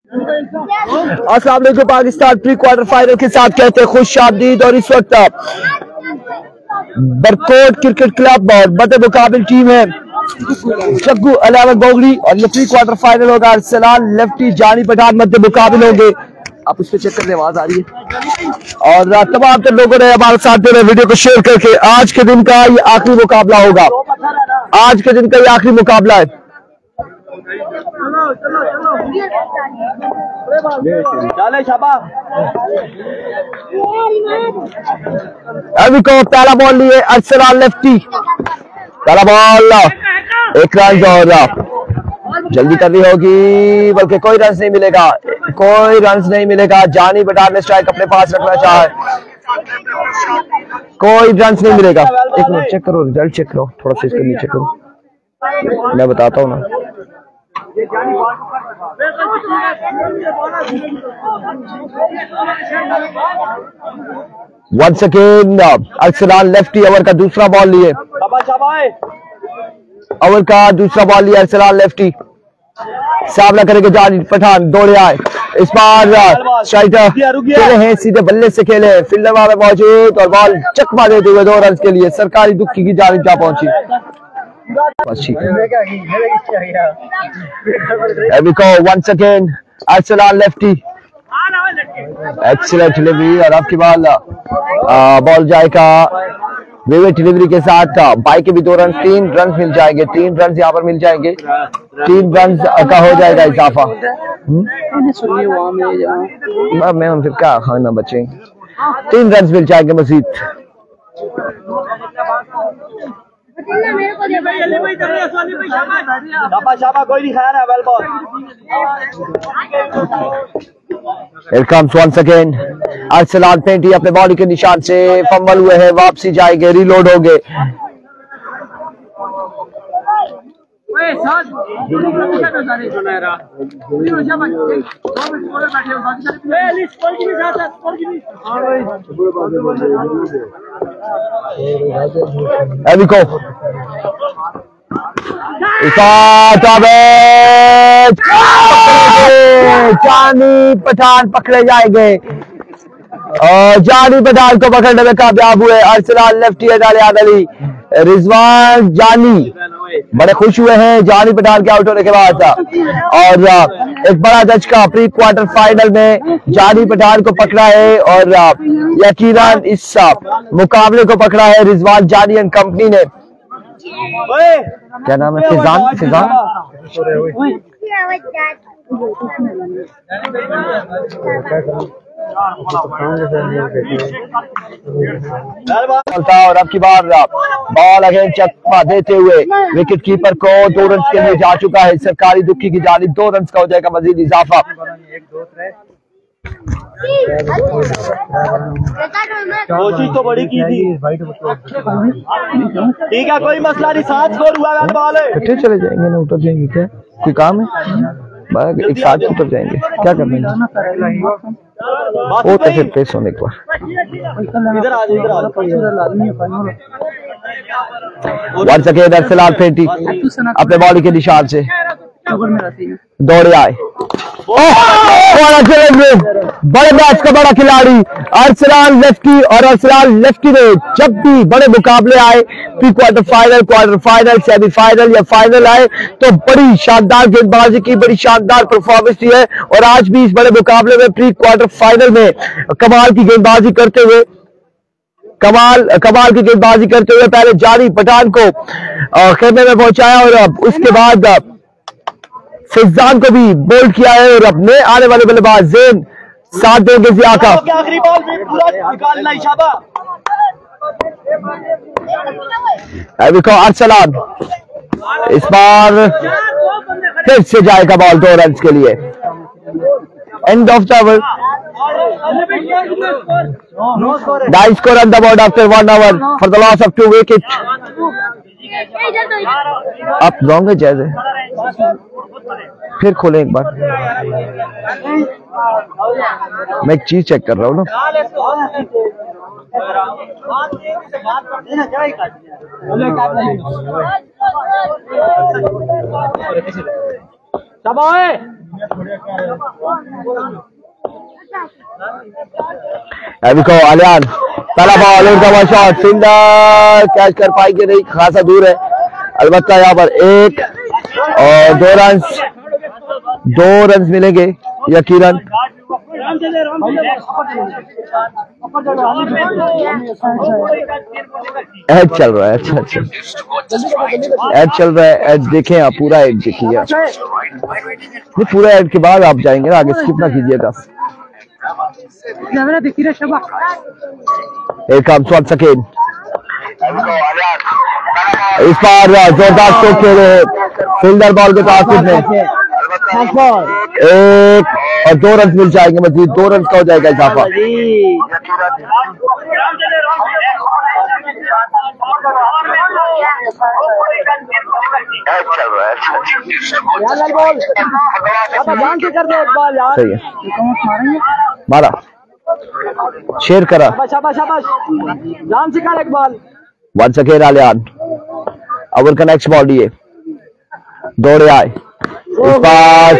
अस्सलाम वालेकुम। Pakistan pre quarter final के साथ कहते हैं खुश आमदीद। और इस वक्त बरकोट क्रिकेट क्लब और बद मुकाबिल टीम है जग्गू अलावत बोगली और ये प्री क्वार्टर फाइनल होगा। अरसलान लेफ्टी जानी पठान मध्य मुकाबिल होंगे। आप उस पर चेक करने आवाज आ रही है। और तमाम तो लोगों ने हमारे साथ दे रहे वीडियो को शेयर करके आज के दिन का ये आखिरी मुकाबला होगा। आज के दिन का ये आखिरी मुकाबला है। अभी को पहला बॉल लिए अरसलान लेफ्टी, पहला बॉल एक रन और जल्दी करनी होगी, बल्कि कोई रन नहीं मिलेगा, कोई रन नहीं मिलेगा। जानी पठान ने स्ट्राइक अपने पास रखना चाहा, कोई रन नहीं मिलेगा। एक मिनट चेक करो, रिजल्ट चेक करो, थोड़ा सा इसको नीचे करो, मैं बताता हूँ ना। Once again Arsalan lefty over का दूसरा बॉल लिए, ओवर का दूसरा बॉल लिया अरसलान लेफ्टी। सामना करेंगे जानी पठान, दौड़े आए इस बार स्ट्राइकर खेले हैं, सीधे बल्ले से खेले हैं, फील्डर वहां पे मौजूद और बॉल चकमा देते हुए 2 रन के लिए सरकारी दुखी की जानिब जा पहुंची। Once again Arsalan lefty, excellent delivery और आपकी बॉल जाएगा विविड डिलीवरी के साथ। बाई के भी 2 रन, 3 रन मिल जाएंगे, 3 रन यहाँ पर मिल जाएंगे, 3 रन का हो जाएगा इजाफा। मैं हम फिर क्या खाना बचे, 3 रन मिल जाएंगे मजीद। Here comes once again Arsalan पेंटी अपने बॉडी के निशान से फंबल हुए हैं, वापसी जाएंगे, रीलोड होंगे। जानी पठान पकड़े जाएंगे और जानी पठान को पकड़ने में कामयाब हुए अरसलान लेफ्टी अली। रिजवान जानी बड़े खुश हुए हैं जानी पठान के आउट होने के बाद और एक बड़ा झटका प्री क्वार्टर फाइनल में जानी पठान को पकड़ा है और यकीनन इस मुकाबले को पकड़ा है रिजवान जानी एंड कंपनी ने। क्या नाम है? फिजान और अब की बार बॉल अगेन चकमा देते हुए विकेट कीपर को 2 रन के लिए जा चुका है सरकारी दुखी की जानिब। 2 रन का हो जाएगा मजीद इजाफा। कोशिश तो बड़ी की थी, ठीक है कोई मसला नहीं, 7 स्कोर हुआ है, बॉल है, इकट्ठे चले जाएंगे ना, उतर जाएंगे, क्या कोई काम है? एक साथ उतर जाएंगे, क्या करना है? वो तो फिर पेश होने के बाद वंस अगेन अरसलान पेंटी अपने बॉडी के निशान से दौड़े आए। बड़े मैच का बड़ा खिलाड़ी अरसलान लेफ्टी और अरसलान लेफ्टी ने जब भी बड़े मुकाबले आए, pre quarter final, quarter final, semifinal या फाइनल आए तो बड़ी शानदार गेंदबाजी की, बड़ी शानदार परफॉर्मेंस दी है। और आज भी इस बड़े मुकाबले में प्री क्वार्टर फाइनल में कमाल की गेंदबाजी करते हुए कमाल की गेंदबाजी करते हुए पहले जानी पठान को खेमे में पहुंचाया और उसके बाद फिजान को भी बोल्ड किया है और अपने आने वाले बल्लेबाज ज़ेन साथ देंगे ज़िया का। आखिरी बॉल भी पूरा निकालना इशाबा। अरसलान इस बार फिर से जाएगा बॉल 2 रन के लिए। End of the over, nice score on the board after 1 over for the loss of 2 wicket. आप रॉन्ग है, जायज है, फिर खोलें एक बार। मैं एक चीज चेक कर रहा हूँ ना, अभी को आलियान पहला बॉल उनका शॉट फील्डर कैच कर पाएंगे नहीं, खासा दूर है। अलबत्ता यहाँ पर 1 और 2 रन मिलेंगे यकीनन। एड चल रहा है, अच्छा एड चल रहा है। एड देखें आप, पूरा एड देखिए, नहीं पूरा एड के बाद आप जाएंगे ना आगे, स्किप ना कीजिएगा। एक काम शॉट सेकेंड, इस बार जोरदार स्ट्रोक खेले फील्डर बॉल के ताक़िब में। 1 और 2 रन मिल जाएंगे, मजीद 2 रन का हो जाएगा इजाफा। सही है, मारा शेर करा, जान से कर एक ball. Once again Aliyan, over का नेक्स्ट बॉल ये दौड़े आए, इस पास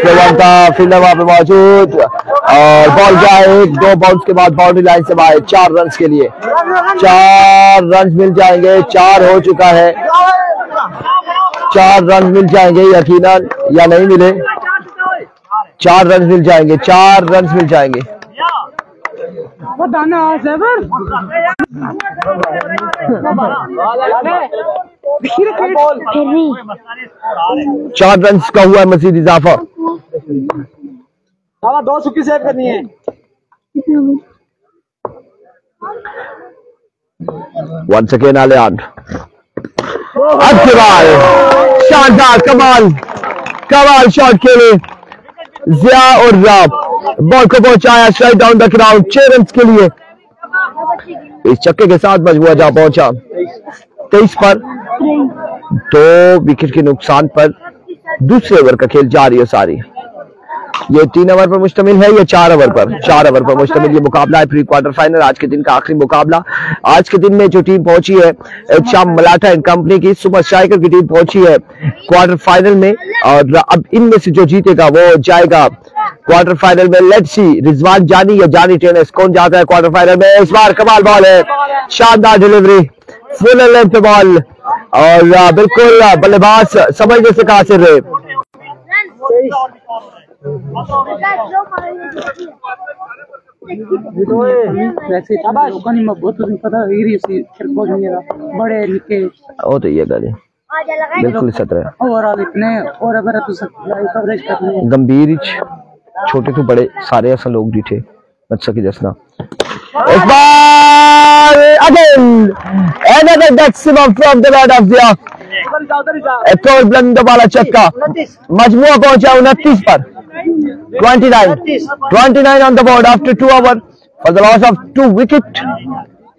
फील्डर वहां पे मौजूद और बॉल जाए 1-2 बाउंस के बाद बाउंड्री लाइन से बाहर। 4 रन के लिए 4 रन मिल जाएंगे, 4 हो चुका है, 4 रन मिल जाएंगे यकीनन, या नहीं मिले, 4 रन मिल जाएंगे, 4 रन मिल जाएंगे। चार रन का हुआ है मजीद इजाफा। 2 सुक्की सेव करनी है। वंस अगेन आलियान, शानदार कमाल शॉट खेले जिया और बॉल को पहुंचाया strike down the ground 6 run के लिए। इस छक्के के साथ मजबूर जहां पहुंचा 23 पर 2 विकेट के नुकसान पर दूसरे ओवर का खेल जारी है सारी। ये 3 ओवर पर मुश्तमिल है, ये 4 ओवर पर 4 ओवर पर मुश्तमिल ये मुकाबला है, प्री क्वार्टर फाइनल, आज के दिन का आखिरी मुकाबला। आज के दिन में जो टीम पहुंची है शाम मलाटा एंड कंपनी की सुपर स्ट्राइकर की टीम पहुंची है क्वार्टर फाइनल में, और अब इनमें से जो जीतेगा वो जाएगा क्वार्टर फाइनल में। लेट्स सी रिजवान जानी या जानी टेनिस कौन जाता है क्वार्टर फाइनल में। इस बार कमाल बॉल है, शानदार डिलीवरी, फुल लेंथ बॉल, और बिल्कुल बल्लेबाज समझने से कासिर रहे। बड़े निके वो तो ये गल बिल्कुल सतरा गंभीर छोटे तो बड़े सारे ऐसा लोग भी थे अच्छा की जसना। इस बार again another maximum from the Lord of the एक और बुलंद वाला छक्का, मजमुआ पहुंचा 29 पर 29 on the board after 2 overs for the loss of 2 wickets.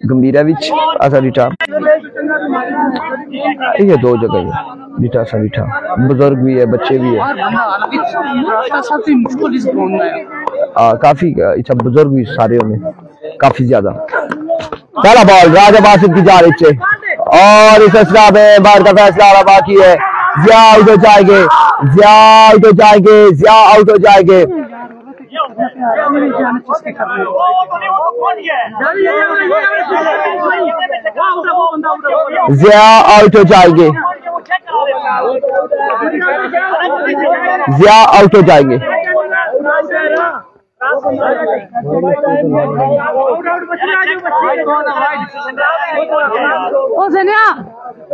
गंभीराविच असरिठा, ये 2 जगह है रिठा सरिठा, बुजुर्ग भी है बच्चे भी है, काफी अच्छा बुजुर्ग भी सारे में काफी ज्यादा। पहला बॉल राजा बासित की जा रही है और इस असरा में बाहर का फैसला आना बाकी है। जिया आउट हो जाएंगे, जिया आउट हो जाएंगे, जिया आउट हो जाएंगे। जिया आउट हो जाएंगे, जिया आउट हो जाएंगे।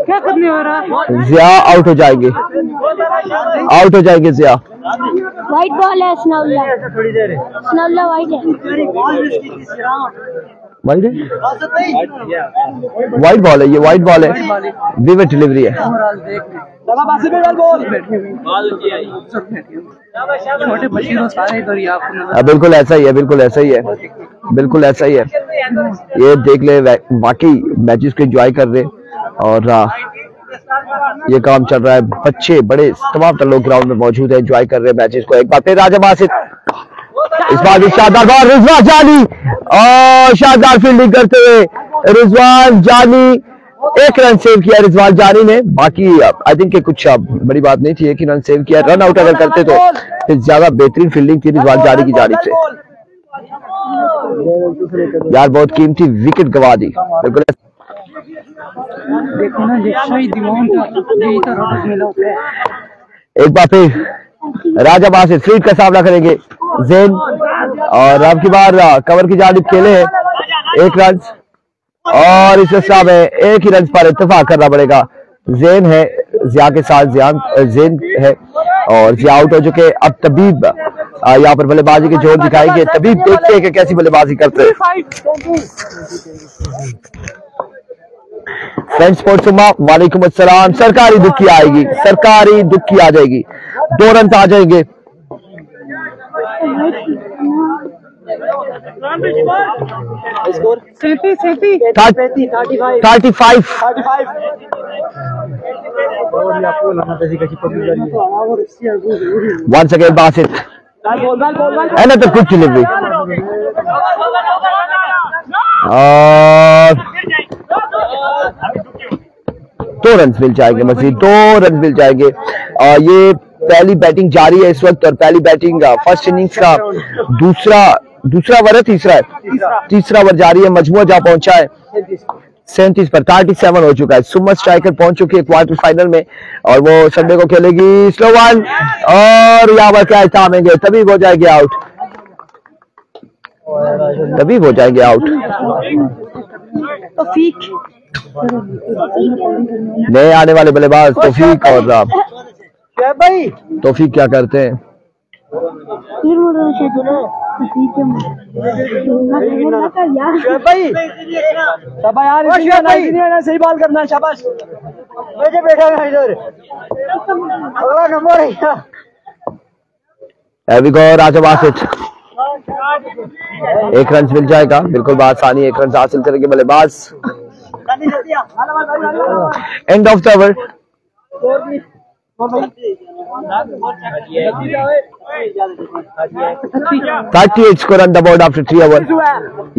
क्या करने हो रहा? जिया आउट हो जाएंगे, आउट हो जाएंगे जिया। वाइट बॉल है, स्नौला वाइट है, वाइट है, वाइट बॉल है, ये वाइट बॉल है, विविड डिलीवरी है। छोटे बच्चों सारे इधर बिल्कुल ऐसा ही है, बिल्कुल ऐसा ही है, बिल्कुल ऐसा ही है। ये देख ले बाकी मैचेस को एंजॉय कर रहे और ये काम चल रहा है, बच्चे बड़े तमाम लोग ग्राउंड में मौजूद है, एंजॉय कर रहे हैं मैचेस को। एक बार फिर राजा बासित, इस बार भी शानदार बॉल रिजवान जानी और शानदार फील्डिंग करते हुए रिजवान जानी 1 रन सेव किया रिजवान जानी ने। बाकी आई थिंक कुछ बड़ी बात नहीं थी, 1 ही रन सेव किया। रन आउट अगर करते तो ज्यादा बेहतरीन फील्डिंग थी रिजवान जानी की जानिब से। यार बहुत कीमती विकेट गवा दी। बिल्कुल देखो ना, ये सही दीवान का यही तो रोड मिला होता है। एक बार फिर राजा बासित फील्ड का सामना करेंगे जैन, और अब की बार कवर की जानिब खेले हैं 1 रन, और इस साहब है 1 ही रन पर इत्तेफाक करना पड़ेगा। जैन है, जिया के साथ जैन है, और जिया आउट हो चुके। अब तबीब यहाँ पर बल्लेबाजी के जोर दिखाएंगे। तबीब देखते हैं कि कैसी बल्लेबाजी करते हैं। फ्रेंड स्पोर्ट्स वालेकुम अस्सलाम। सरकारी दुखी आएगी, सरकारी दुखी आ जाएगी, 2 रन आ जाएंगे। Score 35। Once again Basit, another good delivery, और 2 रन मिल जाएंगे, मजीद 2 रन मिल जाएंगे। ये पहली बैटिंग जारी है इस वक्त, और पहली बैटिंग फर्स्ट इनिंग्स का दूसरा ओवर है, तीसरा ओवर जारी है। मजमूआ जहां पहुंचा है 37 पर, 37 हो चुका है। सुमन स्ट्राइकर पहुंच चुकी है क्वार्टर फाइनल में, और वो संडे को खेलेगी। स्लो वन, और यहाँ पर क्या थामेंगे, तभी हो जाएंगे आउट, तभी हो जाएंगे आउट। नए आने वाले बल्लेबाज तौफीक, और तौफीक क्या करते हैं? सही बॉल करना, शाबाश। राजा बासित 1 रन मिल जाएगा, बिल्कुल आसानी 1 रन हासिल करेंगे बल्लेबाज। End of the over. 38 score on the board after 3 overs.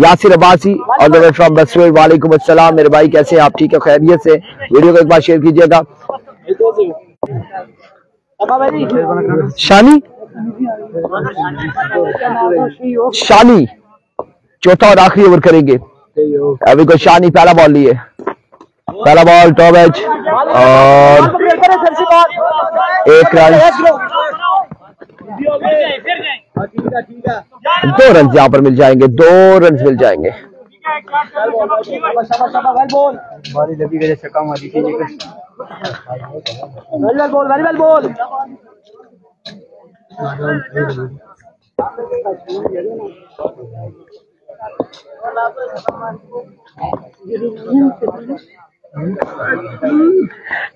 Yasir Abbasi all the way from बसवेल, वालेकुम अस्सलाम मेरे भाई, कैसे हैं आप? ठीक है, खैरियत से? वीडियो को एक बार शेयर कीजिएगा। शानी चौथा और आखिरी ओवर करेंगे। अभी को शानी पहला बॉल लिए, पहला बॉल टॉप एज, और 1 रन। 2 रन यहाँ पर मिल जाएंगे, 2 रन मिल जाएंगे।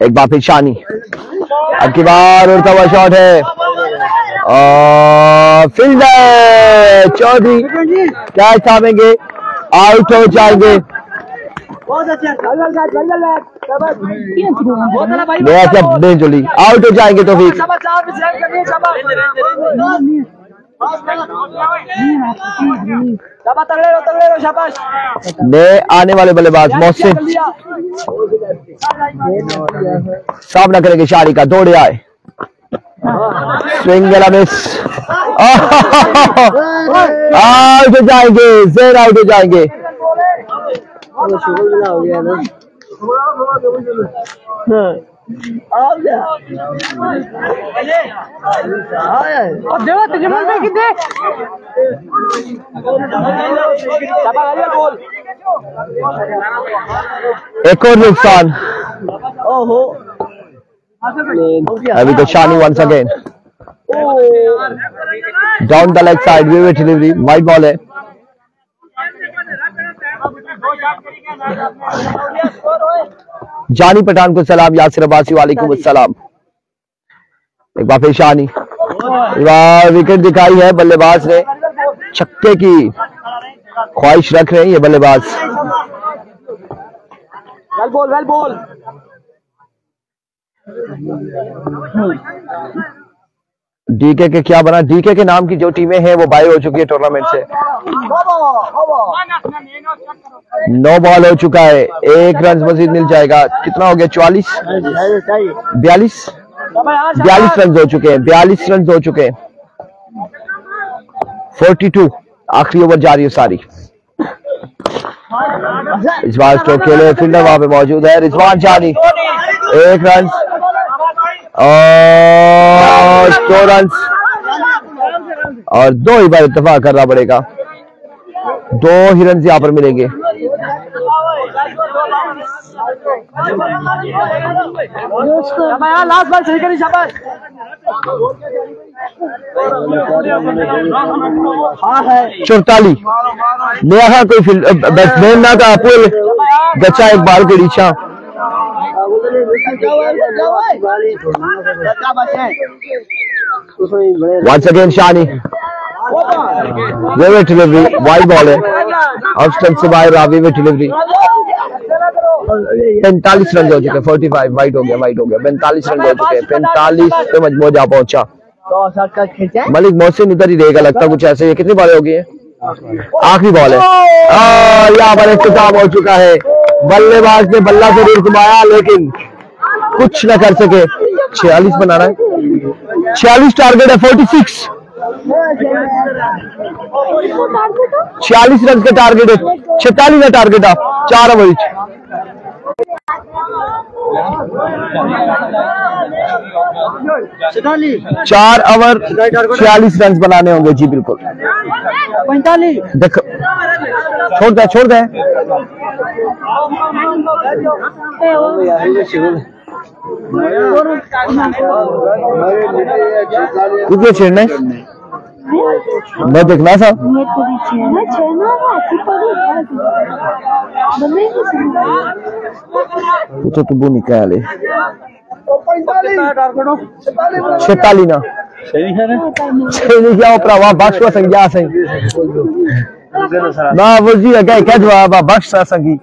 एक बार फिर शानी, अब की बार उड़ता हुआ शॉट है, और फील्डर चौधरी क्या थामेंगे, आउट हो जाएंगे। जोली आउट हो जाएंगे तो फिर नए आने वाले बल्लेबाज मोहसिन सामना करेंगे शारी का। दौड़े आए, स्विंग मिस, आउट हो जाएंगे, जेर आउट हो जाएंगे। एक और नुकसान, अभी तो Shani once again down the leg side, vivid delivery, wide ball है। जानी पठान को सलाम, यासिर अब्बासी वालेकुम अस्सलाम। एक बार फिर शानी, विकेट दिखाई है बल्लेबाज ने, छक्के की ख्वाहिश रख रहे हैं ये बल्लेबाज। Well ball, well ball. DK के क्या बना, डीके के नाम की जो टीमें हैं वो बाय हो चुकी है टूर्नामेंट से। 9 बॉल हो चुका है, 1 रन मजीद मिल जाएगा। कितना हो गया, 44 42 रन हो चुके हैं, 42 रन हो चुके हैं। 42 आखिरी ओवर जारी है सारी। इस बार स्ट्रोक के लिए फील्डर वहां पे मौजूद है रिजवान जानी, 1 रन और 2 रन और 2 ही बार इत्तेफाक करना पड़ेगा, 2 ही रन यहाँ पर मिलेंगे। लास्ट बॉल सही करी शाबाश। हाँ है 44 नया कोई बैट्समैन ना था पुल गच्चा एक बाल के नीचा वंस अगेन शानी वे डिलीवरी वाइड बॉल है ऑफ स्टंप से बाहर रावी में डिलीवरी 45 रन हो चुके 45 वाइड हो गया 45 रन हो चुके 45 पे मजमू जा पहुंचा। मलिक मोहसिन इधर ही रहेगा लगता कुछ ऐसे। ये कितनी बॉलें हो गई है? आखिरी बॉल है यहाँ पर इख्तिताम हो चुका है। बल्लेबाज ने बल्ला जरूर घुमाया लेकिन कुछ न कर सके। 46 बनाना है, 46 टारगेट है 46 46 रन का टारगेट है, 46 का टारगेट है 4 ओवर 4 ओवर 46 रन बनाने होंगे जी बिल्कुल। 45 देखो छोड़ दे क्यों छेड़ना है मैं देखना था तो तू निकाले 46 ना सही क्या भरावा बख्श संज्ञा सही ना वो जी अगे क्या जवाब बख्श संगी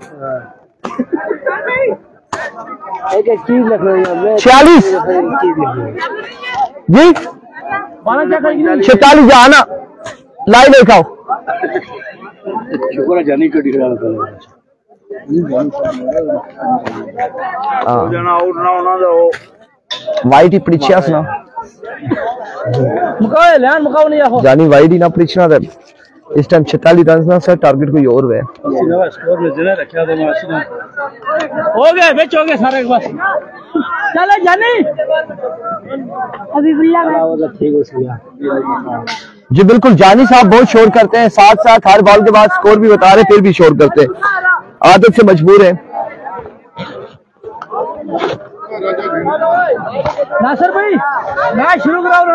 46 जी 46 जाना लाइव देखाओ जानी को दिख रहा वाइट ही परीक्षा ना जानी वाइट ही ना परीक्षा था इस टाइम 46 रन ना सर टारगेट कोई और है स्कोर में जिन्हें रखा हो गए बेच हो गए सारे बस चलो जानी अभी बुल्ला जी बिल्कुल। जानी साहब बहुत शोर करते हैं, साथ साथ हर बॉल के बाद स्कोर भी बता रहे फिर भी शोर करते हैं, आदत से मजबूर है। नासिर भाई मैच शुरू कराओ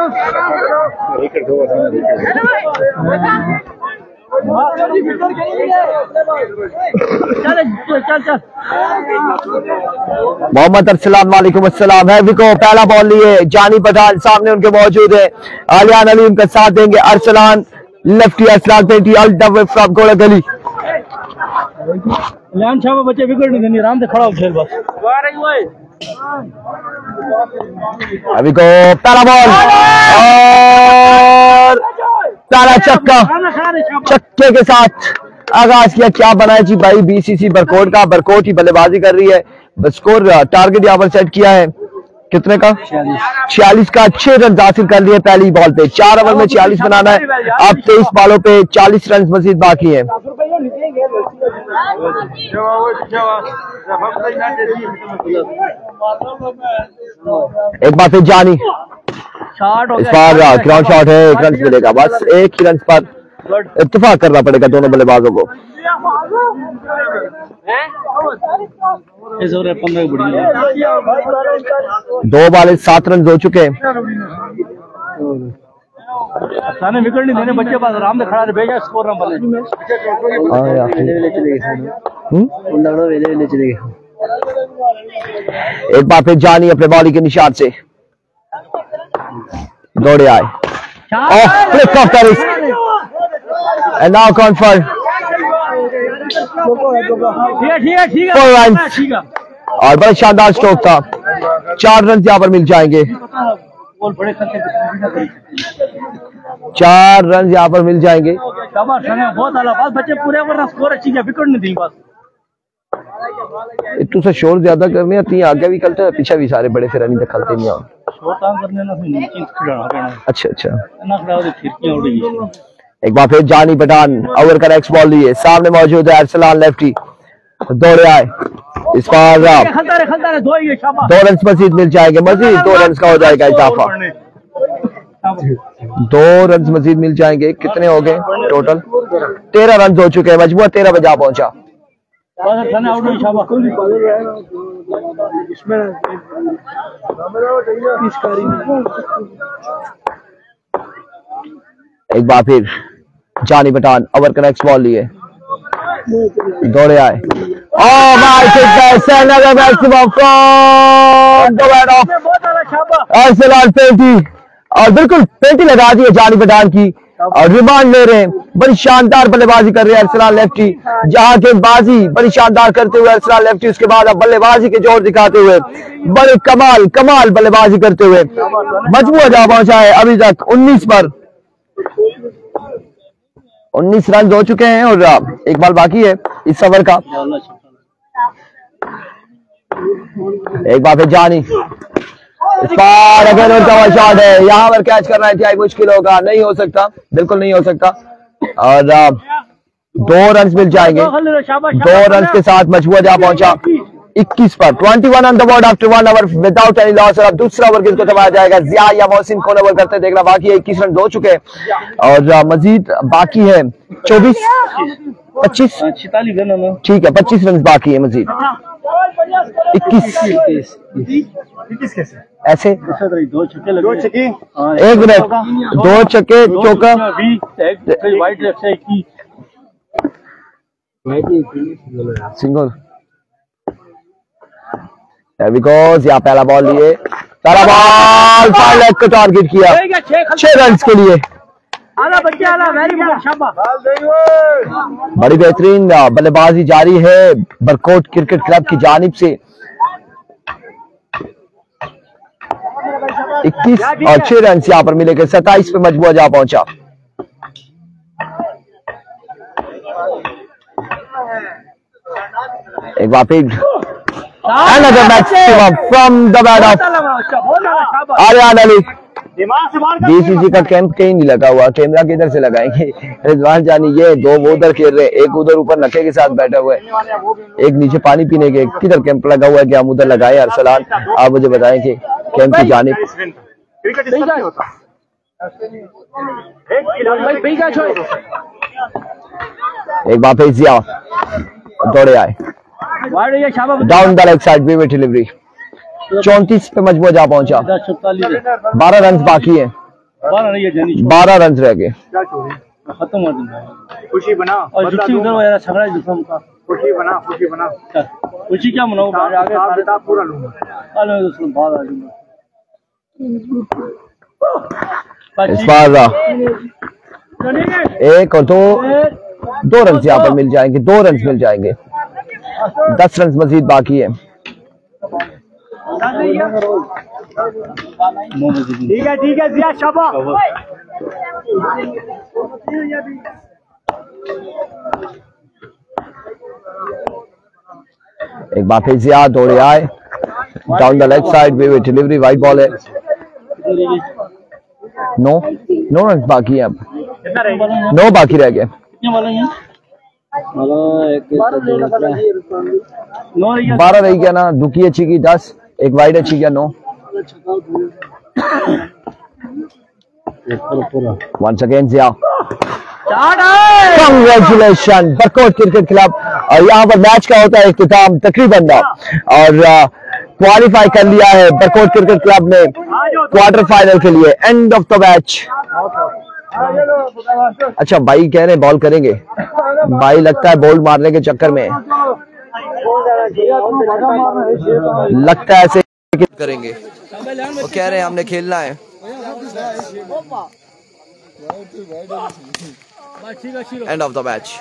चल मोहम्मद अरसलान वालेकुम अस्सलाम है विको पहला बॉल लिए जानी पठान सामने उनके मौजूद है आलियान अली उनका साथ देंगे अरसलान लेफ्टी अरसलान पेटी अल्टअवे फ्रॉम गोला गली लियान शाह बच्चे विकेट नहीं देनी आराम से खड़ा हो खेल बस अभी को पहला बॉल और पहला चक्के के साथ आगाज किया। क्या बनाया जी भाई बीसीसी बरकोट का, बरकोट ही बल्लेबाजी कर रही है। स्कोर टारगेट यहाँ पर सेट किया है कितने का 46 का 6 रन हासिल कर लिए पहली बॉल पे। 4 ओवर में 46 बनाना है। अब 23 बॉलों पे 40 रन मजीद बाकी है। एक बार फिर जानी इस बार ग्राउंड शॉट है, 1 रन मिलेगा बस। 1 ही रन पर इत्तेफाक करना पड़ेगा दोनों बल्लेबाजों को। 2 बॉल 7 रन हो चुके हैं। विकेट नहीं देने बच्चे पास आराम से खड़ा रहे भेजा स्कोर ना बने। एक बार फिर जानी अपने बॉली के निशान से दौड़े आए flick of the risk and now confirm और बड़ा शानदार स्ट्रोक था। 4 रन यहाँ पर मिल जाएंगे। 4 रन यहाँ पर मिल जाएंगे। बहुत बच्चे पूरे ओवर स्कोर अच्छी है विकेट नहीं दी बस। इतू से शोर ज्यादा करने आती आगे भी कलते हैं पीछे भी सारे बड़े फिर नहीं दखलते नहीं शोर काम करने ना नीचे खिलाना पड़ना। अच्छा ना खड़ा हो खिड़कियां उड़ गई एक बार फिर जानी पठान ओवर का नेक्स्ट बॉल लिए, सामने मौजूद है अरसलान लेफ्टी, दौड़े आए इस बार 2 रन मजीद मिल जाएंगे, मजीद 2 रन का हो जाएगा इजाफा, 2 रन मजीद मिल जाएंगे। कितने हो गए टोटल? 13 रन हो चुके हैं, मजबूर 13 पे जा पहुंचा। एक बार फिर जानी पठान ओवर का नेक्स्ट बॉल लिए, दौड़े आए, और बिल्कुल पेटी लगा दी है जानी पठान की और रिमांड ले रहे हैं। बड़ी शानदार बल्लेबाजी कर रहे हैं अरसलान लेफ्टी, जहां गेंदबाजी बड़ी शानदार करते हुए अरसलान लेफ्टी, उसके बाद अब बल्लेबाजी के जोर दिखाते हुए बड़े कमाल बल्लेबाजी करते हुए मजबूर जा पहुंचा है। अभी तक 19 पर 19 रन हो चुके हैं और एक बॉल बाकी है इस ओवर का। एक बार फिर जानी, इस बार अगेन उनका शॉट है, यहाँ पर कैच करना इंतहाई मुश्किल होगा, नहीं हो सकता, बिल्कुल नहीं हो सकता। और 2 रन मिल जाएंगे, 2 रन के साथ मजबूर जा पहुंचा 21 पर। 21 on the board after 1 over without any loss. और अब दूसरा ओवर किसको थमाया जाएगा? जिया या मोहसिन कौन ओवर करते देखना बाकी है। 21 रन हो चुके हैं और मजीद बाकी है 24 25 ठीक है, 25 रन बाकी है मजीद। 21 ऐसे 2 छक्के लगे, 1 मिनट, 2 छक्के चौका सिंगल। यहाँ पहला बॉल लिए, पहला बॉल फाइव लेग को टारगेट किया 6 रन के लिए। बड़ी बेहतरीन बल्लेबाजी जारी है बरकोट क्रिकेट क्लब की जानिब से। 21 और 6 रन यहाँ पर मिलेंगे, 27 पे मजबूर जा पहुंचा। एक बार फिर another maximum from the bat of Aryan Ali. BCC का कैंप कहीं नहीं लगा हुआ, कैमरा किधर से लगाएंगे? रिजवान जानी ये 2 वो उधर खेल रहे, एक उधर ऊपर नके के साथ बैठा हुआ है, एक नीचे पानी पीने के। किधर कैंप लगा हुआ है कि हम उधर लगाए? अरसलान आप मुझे बताएं कि कैंप की जानिब एक बार फिर जिया दौड़े आए डाउन द लेग साइड में डिलीवरी 34 पे मजबूर जा पहुंचा। 12 रन बाकी है, 12 रन रह गए। खुशी बना खुशी बना खुशी क्या मनाओ आगे पूरा लूंगा। इस बार 1 और 2 रन यहाँ पर मिल जाएंगे, 2 रन मिल जाएंगे। 10 रन मजीद बाकी है। ठीक है जिया शाबाश। एक बार फिर जिया दौड़े आए डाउन द लेग साइड में डिलीवरी, वाइट बॉल है। 9 रन बाकी है, अब 9 बाकी रह गए। 12 रही गया ना, दुखी अच्छी की 10, एक वाइड अच्छी गया 9। वंस अगेन जिया, कांग्रेचुलेशन बरकोट क्रिकेट क्लब। और यहाँ पर मैच का होता है इख्तिताम तकरीबन और क्वालिफाई कर लिया है बरकोट क्रिकेट क्लब ने क्वार्टर फाइनल के लिए। End of the match. अच्छा भाई कह रहे बॉल करेंगे, भाई लगता है बॉल मारने के चक्कर में लगता है ऐसे करेंगे, वो कह रहे हैं हमने खेलना है। End of the match.